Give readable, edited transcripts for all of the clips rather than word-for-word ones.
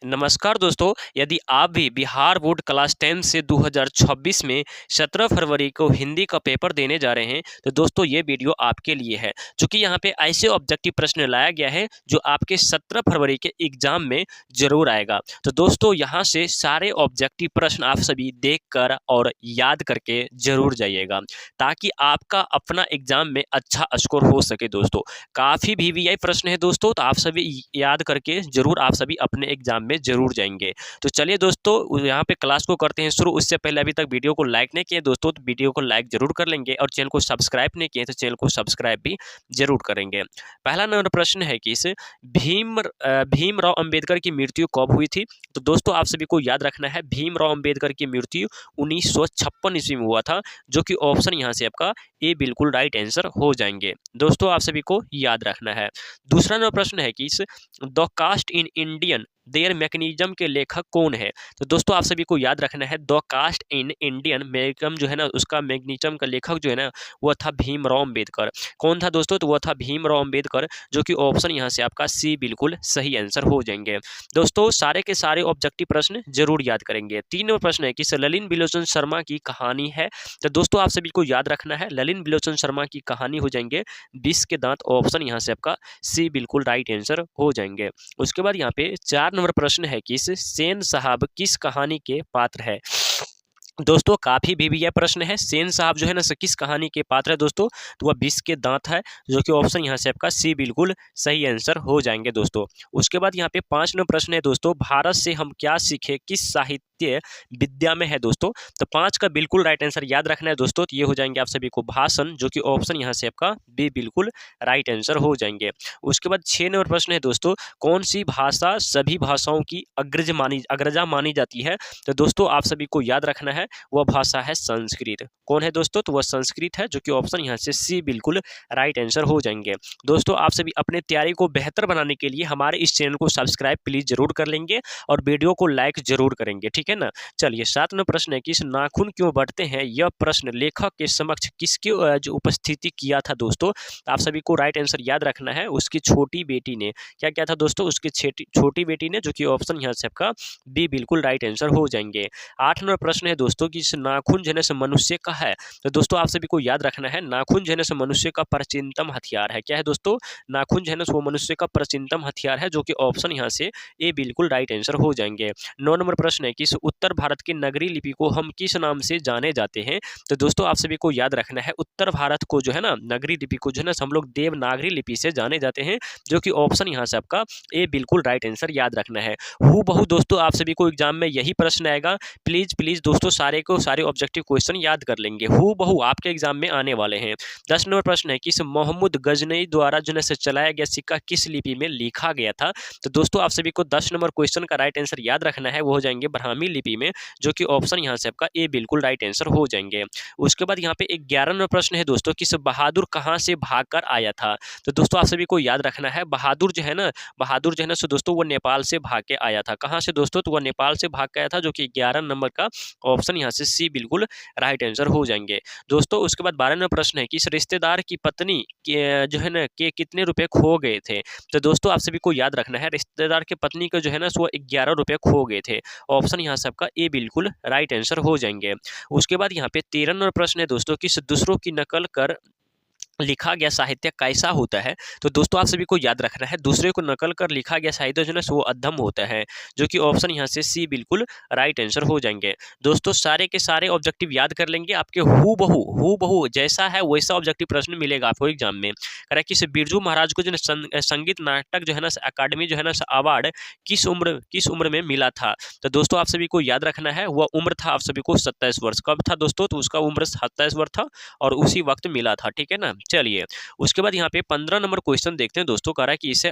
नमस्कार दोस्तों, यदि आप भी बिहार बोर्ड क्लास 10 से 2026 में 17 फरवरी को हिंदी का पेपर देने जा रहे हैं, तो दोस्तों ये वीडियो आपके लिए है। चूँकि यहाँ पे ऐसे ऑब्जेक्टिव प्रश्न लाया गया है जो आपके 17 फरवरी के एग्ज़ाम में ज़रूर आएगा। तो दोस्तों यहाँ से सारे ऑब्जेक्टिव प्रश्न आप सभी देखकर और याद करके ज़रूर जाइएगा, ताकि आपका अपना एग्ज़ाम में अच्छा स्कोर हो सके दोस्तों। काफ़ी वीवीआई प्रश्न है दोस्तों, तो आप सभी याद करके ज़रूर आप सभी अपने एग्ज़ाम में ज़रूर जाएँगे। तो चलिए दोस्तों यहाँ पे क्लास को करते हैं शुरू। उससे पहले अभी तक वीडियो को लाइक नहीं किए दोस्तों, तो वीडियो को लाइक ज़रूर कर लेंगे और चैनल को सब्सक्राइब नहीं किए तो चैनल को सब्सक्राइब भी ज़रूर करेंगे। पहला नंबर प्रश्न है कि इस भीमराव अंबेडकर की मृत्यु कब हुई थी? तो दोस्तों आप सभी को याद रखना है, भीमराव अंबेडकर की मृत्यु 1956 ईस्वी में हुआ था, जो कि ऑप्शन यहाँ से आपका ए बिल्कुल राइट आंसर हो जाएँगे। दोस्तों आप सभी को याद रखना है। दूसरा नंबर प्रश्न है कि इस the caste in Indian their mechanism के लेखक कौन है? तो दोस्तों आप सभी को याद रखना है, the caste in Indian mechanism जो है ना, उसका मैकेनिज्म का लेखक जो है ना, वह था भीमराव अंबेडकर। कौन था दोस्तों? तो वह था भीमराव अंबेडकर, जो कि ऑप्शन यहाँ से आपका सी बिल्कुल सही आंसर हो जाएंगे। दोस्तों सारे के सारे ऑब्जेक्टिव प्रश्न जरूर याद करेंगे। 3 नंबर प्रश्न है कि ललित बिलोचन शर्मा की कहानी है। तो दोस्तों आप सभी को याद रखना है, ललित बिलोचन शर्मा की कहानी हो जाएंगे 20 के दांत, ऑप्शन यहाँ से आपका सी बिल्कुल राइट आंसर हो जाएंगे। उसके बाद यहाँ पे 4 नंबर प्रश्न है कि सेन साहब किस कहानी के पात्र है? दोस्तों काफ़ी वीवीआई प्रश्न है। सेन साहब जो है ना किस कहानी के पात्र है दोस्तों? तो वह 20 के दांत है, जो कि ऑप्शन यहाँ से आपका सी बिल्कुल सही आंसर हो जाएंगे दोस्तों। उसके बाद यहाँ पे 5 नंबर प्रश्न है दोस्तों, भारत से हम क्या सीखे किस साहित्य विद्या में है दोस्तों? तो 5 का बिल्कुल राइट आंसर याद रखना है दोस्तों। तो ये हो जाएंगे आप सभी को भाषण, जो कि ऑप्शन यहाँ से आपका बी बिल्कुल राइट आंसर हो जाएंगे। उसके बाद 6 नंबर प्रश्न है दोस्तों, कौन सी भाषा सभी भाषाओं की अग्रजा मानी जाती है? तो दोस्तों आप सभी को याद रखना है, वह भाषा है संस्कृत। कौन है दोस्तों? तो वह संस्कृत है, जो कि ऑप्शन यहाँ से सी बिल्कुल राइट आंसर हो जाएंगे। दोस्तों आप सभी अपने तैयारी को बेहतर बनाने के लिए हमारे इस चैनल को सब्सक्राइब प्लीज जरूर कर लेंगे और वीडियो को लाइक जरूर करेंगे, ठीक है ना। चलिए 7 नंबर प्रश्न है कि इस नाखून क्यों बढ़ते हैं? यह प्रश्न लेखक के समक्ष किसकी जो उपस्थिति किया था दोस्तों? आप सभी को राइट आंसर याद रखना है, उसकी छोटी बेटी ने। क्या क्या था दोस्तों? उसकी छोटी बेटी ने, जो कि ऑप्शन यहाँ से आपका बी बिल्कुल राइट आंसर हो जाएंगे। 8 नंबर प्रश्न है दोस्तों कि इस नाखून जो है ना मनुष्य का है। तो दोस्तों आप सभी को याद रखना है, नाखून जो है ना मनुष्य का प्राचीनतम हथियार है। क्या है दोस्तों? नाखून जो है ना वो मनुष्य का प्राचीनतम हथियार है, जो कि ऑप्शन यहाँ से ए बिल्कुल राइट आंसर हो जाएंगे। 9 नंबर प्रश्न है कि इस उत्तर भारत की नगरीय लिपि को हम किस नाम से जाने जाते हैं? तो दोस्तों आप सभी को याद रखना है, उत्तर भारत को जो है ना नगरीय लिपि को जो है ना हम लोग देवनागरी लिपि से जाने जाते हैं, जो कि ऑप्शन यहाँ से आपका ए बिल्कुल राइट आंसर याद रखना है। हूबहू दोस्तों आप सभी को एग्जाम में यही प्रश्न आएगा। प्लीज दोस्तों सारे को सारे ऑब्जेक्टिव क्वेश्चन याद कर लेंगे, हूबहू आपके एग्जाम में आने वाले हैं। 10 नंबर प्रश्न है कि इस मोहम्मद गजनई द्वारा जो है चलाया गया सिक्का किस लिपि में लिखा गया था? तो दोस्तों आप सभी को 10 नंबर क्वेश्चन का राइट आंसर याद रखना है, वो हो जाएंगे ब्राह्मी लिपि में, जो कि ऑप्शन यहाँ से आपका ए बिल्कुल राइट आंसर हो जाएंगे। उसके बाद यहाँ पे 11 नंबर प्रश्न है दोस्तों कि बहादुर कहाँ से भागकर आया था? तो दोस्तों आप सभी को याद रखना है, बहादुर जो है ना सो दोस्तों वो नेपाल से भाग के आया था। कहाँ से दोस्तों? तो वह नेपाल से भाग के आया था, जो कि 11 नंबर का ऑप्शन यहाँ से सी बिल्कुल राइट आंसर हो जाएंगे दोस्तों। उसके बाद 12 नंबर प्रश्न है कि इस रिश्तेदार की पत्नी के जो है ना के कितने रुपए खो गए थे? तो दोस्तों आप सभी को याद रखना है, रिश्तेदार के पत्नी का जो है ना वो 11 रुपए खो गए थे। ऑप्शन यहाँ से आपका ए बिल्कुल राइट आंसर हो जाएंगे। उसके बाद यहाँ पे 13 नंबर प्रश्न है दोस्तों कि दूसरों की नकल कर लिखा गया साहित्य कैसा होता है? तो दोस्तों आप सभी को याद रखना है, दूसरे को नकल कर लिखा गया साहित्य जो है वो अधम होता है, जो कि ऑप्शन यहाँ से सी बिल्कुल राइट आंसर हो जाएंगे। दोस्तों सारे के सारे ऑब्जेक्टिव याद कर लेंगे, आपके हूबहू जैसा है वैसा ऑब्जेक्टिव प्रश्न मिलेगा आपको एग्जाम में। करें कि बिरजू महाराज को जो है संगीत नाटक जो है ना अकादमी जो है ना अवार्ड किस उम्र में मिला था? तो दोस्तों आप सभी को याद रखना है, वह उम्र था आप सभी को 27 वर्ष। कब था दोस्तों? तो उसका उम्र 27 वर्ष था और उसी वक्त मिला था, ठीक है ना। चलिए उसके बाद यहाँ पे 15 नंबर क्वेश्चन देखते हैं दोस्तों। कह रहा है कि इसे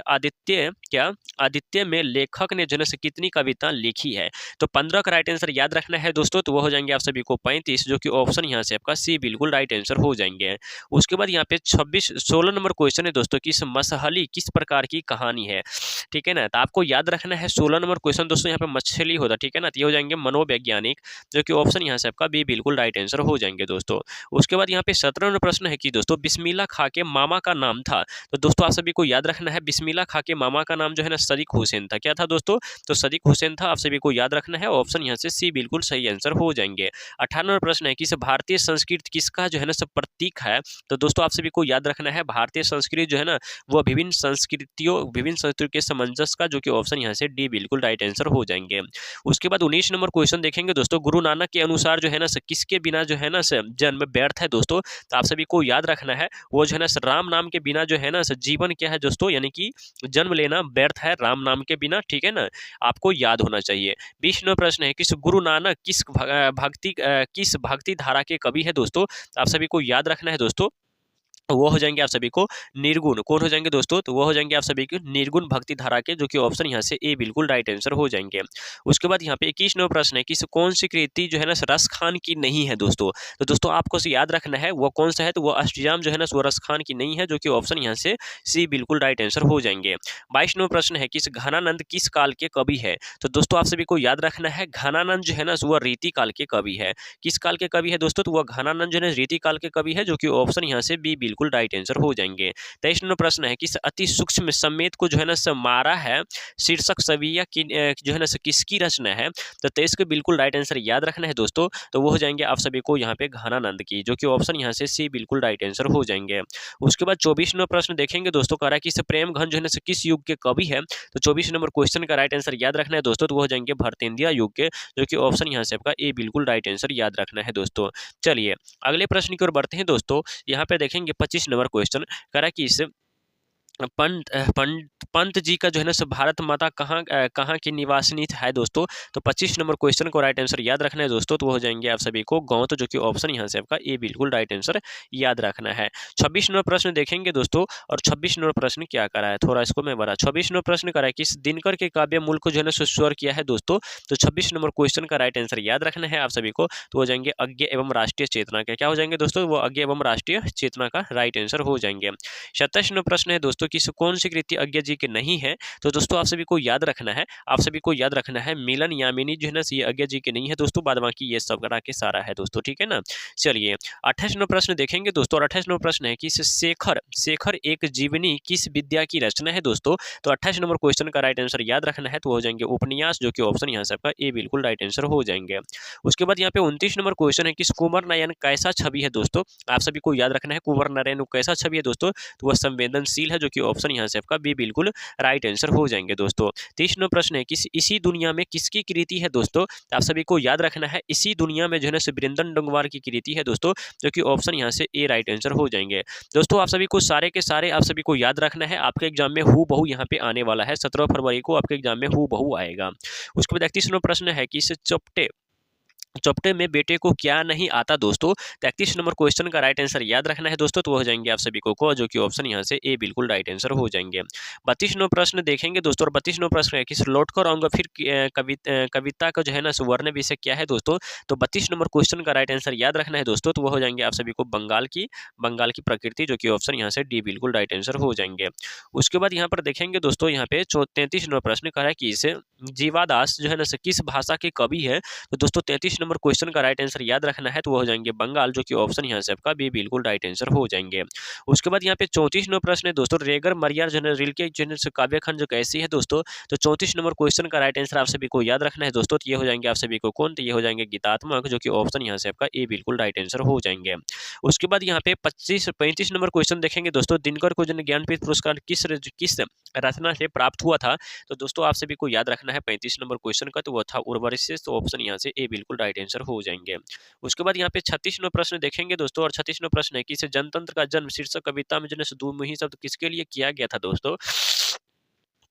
आदित्य में लेखक ने जो है कितनी कविता लिखी है? तो 15 का राइट आंसर याद रखना है दोस्तों, तो वो हो जाएंगे आप सभी को 35, जो कि ऑप्शन यहाँ से आपका सी बिल्कुल राइट आंसर हो जाएंगे। उसके बाद यहाँ पे 16 नंबर क्वेश्चन है दोस्तों कि मछली किस प्रकार की कहानी है? ठीक है ना, तो आपको याद रखना है 16 नंबर क्वेश्चन दोस्तों यहाँ पे मछली होता, ठीक है ना। तो ये हो जाएंगे मनोवैज्ञानिक, जो कि ऑप्शन यहाँ से आपका बी बिल्कुल राइट आंसर हो जाएंगे दोस्तों। उसके बाद यहाँ पे 17 नंबर प्रश्न है कि दोस्तों बिस्मिल्लाह खां के मामा का नाम था? तो दोस्तों आप सभी को याद रखना है, बिस्मिल्लाह खां के मामा का नाम जो है ना सदीक हुसैन था। क्या था दोस्तों? तो सदीक हुसैन था। आप सभी को याद रखना है। ऑप्शन यहाँ से सी बिल्कुल सही आंसर हो जाएंगे। 98वां प्रश्न है कि इस भारतीय संस्कृति किसका जो है ना सब प्रतीक है? तो दोस्तों आप सभी को याद रखना है, भारतीय संस्कृति जो है ना वो विभिन्न संस्कृतियों के सामंजस्य का, जो कि ऑप्शन यहाँ से डी बिल्कुल राइट आंसर हो जाएंगे। उसके बाद 19 नंबर क्वेश्चन देखेंगे दोस्तों, गुरु नानक के अनुसार जो है ना किसके बिना जो है ना जन्म व्यर्थ है दोस्तों? तो आप सभी को याद रखना है, वो जो है ना राम नाम के बिना जो है ना जीवन क्या है दोस्तों, यानी कि जन्म लेना व्यर्थ है राम नाम के बिना, ठीक है ना, आपको याद होना चाहिए। 20 नंबर प्रश्न है, किस गुरु नानक किस भक्ति धारा के कवि है दोस्तों? आप सभी को याद रखना है दोस्तों, वो हो जाएंगे आप सभी को निर्गुण। कौन हो जाएंगे दोस्तों? तो वो हो जाएंगे आप सभी को निर्गुण भक्ति धारा के, जो कि ऑप्शन यहाँ से ए बिल्कुल राइट आंसर हो जाएंगे। उसके बाद यहाँ पे 21 नंबर प्रश्न है कि कौन सी कृति जो है ना रस खान की नहीं है दोस्तों? तो दोस्तों आपको याद रखना है वो कौन सा है, तो वो अष्टयाम जो है ना वो रस खान की नहीं है, जो कि ऑप्शन यहाँ से सी बिल्कुल राइट आंसर हो जाएंगे। 22 नंबर प्रश्न है कि घनानंद किस काल के कवि है? तो दोस्तों आप सभी को याद रखना है, घनानंद जो है ना वह रीति काल के कवि है। किस काल के कवि है दोस्तों? तो वह घनानंद जो है रीति काल के कवि है, जो कि ऑप्शन यहाँ से बी बिल्कुल राइट आंसर हो जाएंगे। 23 नंबर प्रश्न है कि अति सूक्ष्म समेत को जो है ना मारा है शीर्षक सविया की जो है ना किसकी रचना है? तो 23 को बिल्कुल राइट आंसर याद रखना है दोस्तों, तो वो हो जाएंगे आप सभी को यहाँ पे घनानंद की, जो कि ऑप्शन यहाँ से सी बिल्कुल राइट आंसर हो जाएंगे। उसके बाद 24 नंबर प्रश्न देखेंगे दोस्तों, कह रहा है कि प्रेम घन जो है ना किस युग के कवि है? तो 24 नंबर क्वेश्चन का राइट आंसर याद रखना है दोस्तों, तो वो हो जाएंगे भरतेंदिया युग के, जो कि ऑप्शन यहाँ से आपका ए बिल्कुल राइट आंसर याद रखना है दोस्तों। चलिए अगले प्रश्न की ओर बढ़ते हैं दोस्तों। यहाँ पे देखेंगे 25 नंबर क्वेश्चन, कह रहा है कि इस पंत जी का जो है ना भारत माता कहाँ की निवासिनी है दोस्तों? तो 25 नंबर क्वेश्चन को राइट आंसर याद रखना है दोस्तों, तो वो हो जाएंगे आप सभी को गौत, जो कि ऑप्शन यहाँ से आपका ए बिल्कुल राइट आंसर याद रखना है। 26 नंबर प्रश्न देखेंगे दोस्तों, और 26 नंबर प्रश्न क्या करा है, थोड़ा इसको मैं बड़ा 26 नंबर प्रश्न करा है कि दिनकर के काव्य मूल को जो है ना स्वर किया है दोस्तों? तो 26 नंबर क्वेश्चन का राइट आंसर याद रखना है आप सभी को, तो हो जाएंगे अज्ञ एवं राष्ट्रीय चेतना का, क्या हो जाएंगे दोस्तों? वो अज्ञ एवं राष्ट्रीय चेतना का राइट आंसर हो जाएंगे। 27 नंबर प्रश्न है दोस्तों कि कौन सी कृति अज्ञा जी के नहीं है? तो दोस्तों आप सभी को याद रखना है, मिलन यामिनी जो है ना ये अज्ञा जी के नहीं है दोस्तों, बाद बाकी ये सब करा के सारा है दोस्तों, ठीक है ना। चलिए 28 नंबर प्रश्न देखेंगे दोस्तों, और 28 नंबर प्रश्न है कि शेखर एक जीवनी किस विद्या की रचना है दोस्तों? तो 28 नंबर क्वेश्चन का राइट आंसर याद रखना है, तो हो जाएंगे उपन्यास, जो कि ऑप्शन यहाँ से आपका ए बिल्कुल राइट आंसर हो जाएंगे। उसके बाद यहाँ पे 29 नंबर क्वेश्चन है कि कुंवर नारायण कैसा छवि है दोस्तों? आप सभी को याद रखना है, कुंवर नारायण कैसा छवि है दोस्तों? तो वह संवेदनशील है, जो कि ऑप्शन यहाँ से आपका बी बिल्कुल राइट आंसर हो जाएंगे दोस्तों। 30 नंबर प्रश्न है कि इसी दुनिया में किसकी कृति है दोस्तों? तो आप सभी को याद रखना है, इसी दुनिया में जो है ना वृंदन डोंगरवार की कृति है दोस्तों, जो कि ऑप्शन यहाँ से ए राइट आंसर हो जाएंगे। दोस्तों आप सभी को सारे के सारे आप सभी को याद रखना है, आपके एग्जाम में हूबहू यहाँ पे आने वाला है, 17 फरवरी को आपके एग्जाम में हूबहू आएगा। उसके बाद 31 नंबर प्रश्न है कि इस चौपटे में बेटे को क्या नहीं आता दोस्तों? 33 नंबर क्वेश्चन का राइट आंसर याद रखना है दोस्तों, तो वो हो जाएंगे आप सभी को, जो कि ऑप्शन यहाँ से ए बिल्कुल राइट आंसर हो जाएंगे। 32 नंबर प्रश्न देखेंगे दोस्तों, और 32 नंबर प्रश्न है कि लौट कर आऊंगा फिर कविता का जो है ना वर्ण विषय क्या है दोस्तों? तो 32 नंबर क्वेश्चन का राइट आंसर याद रखना है दोस्तों, तो वो हो जाएंगे आप सभी को बंगाल की प्रकृति, जो कि ऑप्शन यहाँ से डी बिल्कुल राइट आंसर हो जाएंगे। उसके बाद यहाँ पर देखेंगे दोस्तों, यहाँ पे 33 नंबर प्रश्न कह रहा है कि इसे जीवादास जो है ना किस भाषा के कवि है? तो दोस्तों 33 नंबर क्वेश्चन का राइट आंसर याद रखना है, तो वो हो जाएंगे बंगाल, जो कि ऑप्शन यहाँ से आपका बी बिल्कुल राइट आंसर हो जाएंगे। उसके बाद यहाँ पे 34 नंबर प्रश्न है दोस्तों, रेगर मरियार जनरल के काव्य खंड जो कैसी है दोस्तों? तो 34 नंबर क्वेश्चन का राइट आंसर आप सभी को याद रखना है दोस्तों, तो ये हो जाएंगे आप सभी को कौन? तो ये हो जाएंगे गीतात्मक, जो कि ऑप्शन यहाँ से आपका ए बिल्कुल राइट आंसर हो जाएंगे। उसके बाद यहाँ पे 35 नंबर क्वेश्चन देखेंगे दोस्तों, दिनकर को जो ज्ञानपीठ पुरस्कार किस रचना से प्राप्त हुआ था? तो दोस्तों आप सभी को याद रखना है 35 नंबर क्वेश्चन का, तो वो था उर्वरित, तो ऑप्शन यहाँ से ए बिल्कुल राइट आंसर हो जाएंगे। उसके बाद यहाँ पे 36 नंबर प्रश्न देखेंगे दोस्तों, और 36 नंबर प्रश्न है कि जनतंत्र का जन्म शीर्षक कविता में जो है दुमुही शब्द किसके लिए किया गया था दोस्तों?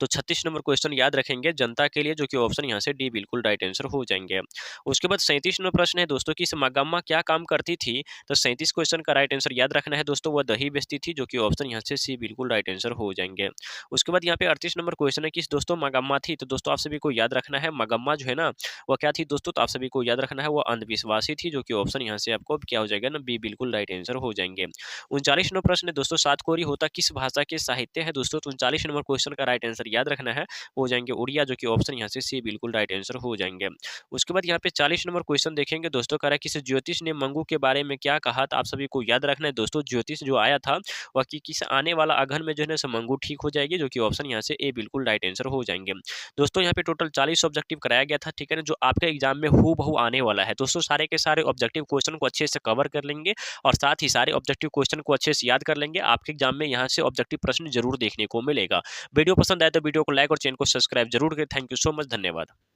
तो 36 नंबर क्वेश्चन याद रखेंगे जनता के लिए, जो कि ऑप्शन यहाँ से डी बिल्कुल राइट आंसर हो जाएंगे। उसके बाद 37 नंबर प्रश्न है दोस्तों कि मागम्मा क्या काम करती थी? तो 37 क्वेश्चन का राइट आंसर याद रखना है दोस्तों, वह दही बेचती थी, जो कि ऑप्शन यहाँ से सी बिल्कुल राइट आंसर हो जाएंगे। उसके बाद यहाँ पे 38 नंबर क्वेश्चन है कि दोस्तों मागम्मा थी? तो दोस्तों आप सभी को याद रखना है, मागम्मा जो है ना वह क्या थी दोस्तों? तो आप सभी को याद रखना है, वो अंधविश्वासी थी, जो कि ऑप्शन यहाँ से आपको क्या हो जाएगा ना बी बिल्कुल राइट आंसर हो जाएंगे। 39 नंबर प्रश्न है दोस्तों, सात कोरी होता किस भाषा के साहित्य है दोस्तों? तो 39 नंबर क्वेश्चन का राइट आंसर आंसर याद रखना है हो जाएंगे उड़िया, जो कि ऑप्शन यहाँ से सी बिल्कुल राइट आंसर हो जाएंगे। उसके बाद यहाँ पे 40 नंबर क्वेश्चन देखेंगे दोस्तों, कह रहा है किस ज्योतिष ने मंगू के बारे में क्या कहा था। आप सभी को याद रखना है दोस्तों, ज्योतिष जो आया था वह कि किस आने वाला अगहन में जो है ना मंगू ठीक हो जाएगी, जो कि ऑप्शन यहाँ से ए बिल्कुल राइट आंसर हो जाएंगे। दोस्तों यहाँ पे टोटल 40 ऑब्जेक्टिव कराया गया था, ठीक है ना, जो आपके एग्जाम में हूबहू आने वाला है। दोस्तों सारे के सारे ऑब्जेक्टिव क्वेश्चन को अच्छे से कवर कर लेंगे और साथ ही सारे ऑब्जेक्टिव क्वेश्चन को अच्छे से याद कर लेंगे। आपके एग्जाम में यहाँ से ऑब्जेक्टिव प्रश्न जरूर देखने को मिलेगा। वीडियो पसंद आए तो वीडियो को लाइक और चैनल को सब्सक्राइब जरूर करें। थैंक यू सो मच, धन्यवाद।